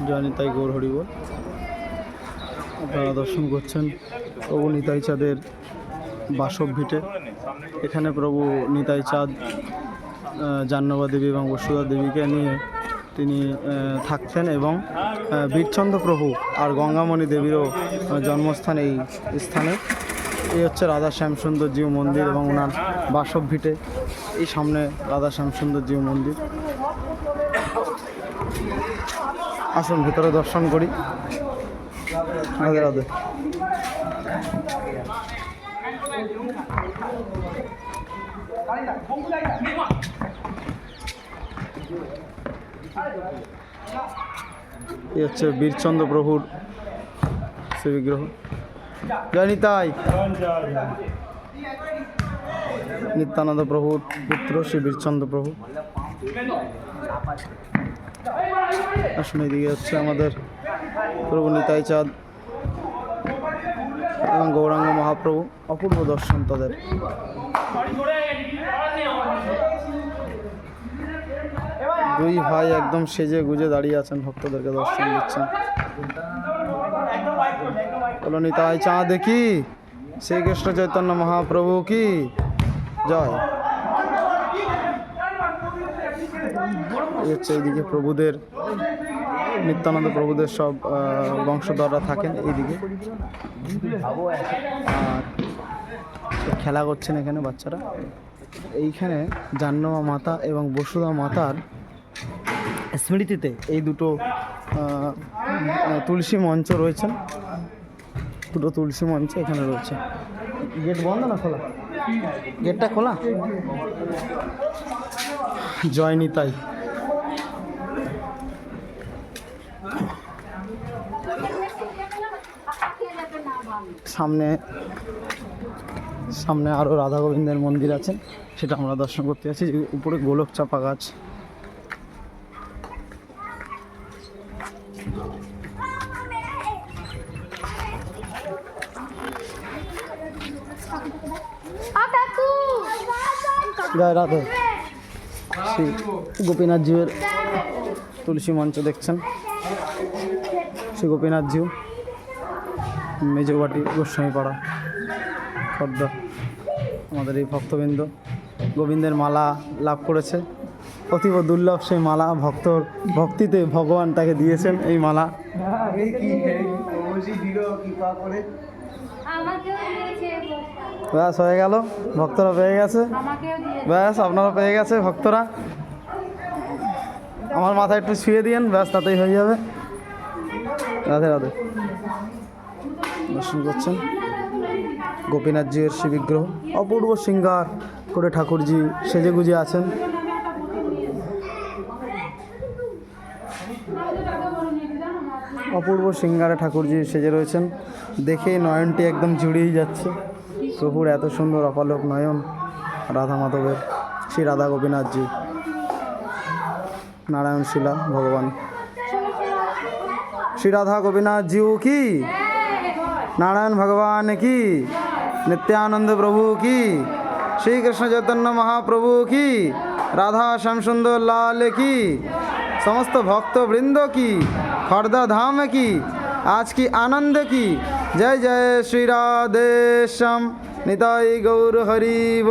জয় নিতাই গৌর হরিবল। আপনারা দর্শন করছেন প্রভু নিতাই চাঁদের বাসব ভিটে। এখানে প্রভু নিতাই চাঁদ জাহ্নবী দেবী এবং বসুধা দেবীকে নিয়ে তিনি থাকতেন এবং বীরচন্দ্র প্রভু আর গঙ্গামণি দেবীরও জন্মস্থান এই স্থানে। এই হচ্ছে রাধা শ্যামসুন্দর জিউ মন্দির এবং ওনার বাসব ভিটে। এই সামনে রাধা শ্যামসুন্দর জিউ মন্দির। আসুন ভিতরে দর্শন করি। রাধে রাধে। এই হচ্ছে বীরচন্দ্র প্রভুর শ্রী বিগ্রহ। জয় নিতাই। নিত্যানন্দ প্রভুর পুত্র শ্রী বীরচন্দ্র প্রভু। আসুন এদিকে হচ্ছে আমাদের প্রভু নিতাই চাঁদ এবং গৌরাঙ্গ মহাপ্রভু। অপূর্ব দর্শন তাদের। দুই ভাই একদম সেজে গুজে দাঁড়িয়ে আছেন, ভক্তদেরকে দর্শন দিচ্ছেন। বলো নিতাই চাঁদ কি, শ্রীকৃষ্ণ চৈতন্য মহাপ্রভু কি জয়। হচ্ছে এইদিকে প্রভুদের, নিত্যানন্দ প্রভুদের সব বংশধররা থাকেন এইদিকে। আর খেলা করছেন এখানে বাচ্চারা। এইখানে জাহ্নবী মাতা এবং বসুধা মাতার স্মৃতিতে এই দুটো তুলসী মঞ্চ রয়েছেন। দুটো তুলসী মঞ্চ এখানে রয়েছে। গেট বন্ধ না খোলা? গেটটা খোলা। জয় নিতাই। সামনে সামনে আরও রাধা গোবিন্দের মন্দির আছে, সেটা আমরা দর্শন করতে যাচ্ছি। উপরে গোলক চাপা গাছ। জয় রাধে। শ্রী গোপীনাথ জিউয়ের তুলসী মঞ্চ দেখছেন। শ্রী গোপীনাথ জিউ, মেজবাটি, গোস্বামীপাড়া, খর্দা। আমাদের এই ভক্তবৃন্দ গোবিন্দের মালা লাভ করেছে। অতীব দুর্লভ সেই মালা, ভক্তর ভক্তিতে ভগবান তাকে দিয়েছেন এই মালা। ব্যাস হয়ে গেল, ভক্তরা পেয়ে গেছে। ব্যাস আপনারা পেয়ে গেছে ভক্তরা। আমার মাথায় একটু শুয়ে দিয়েন, ব্যাস তাতেই হয়ে যাবে। রাধে রাধে। দর্শন করছেন গোপীনাথ জিউয়ের শ্রী বিগ্রহ। অপূর্ব শৃঙ্গার করে ঠাকুরজি সেজে গুজে আছেন। অপূর্ব শৃঙ্গারে ঠাকুরজি সেজে রয়েছেন। দেখেই নয়নটি একদম জুড়িয়ে যাচ্ছে। প্রভুর এত সুন্দর অপালক নয়ন রাধা মাধবের। শ্রী রাধা গোপীনাথ জিউ, নারায়ণ শিলা ভগবান। শ্রী রাধা গোপীনাথ জিউ কি, नारायण भगवान की, नित्यानंद प्रभु की, श्री कृष्ण चैतन्य महाप्रभु की, राधा श्यामसुंदर लाल की, समस्त भक्त वृंद की, खर्दा धाम की, आज की आनंद की। जय जय श्री राधे श्याम निताई गौर हरि।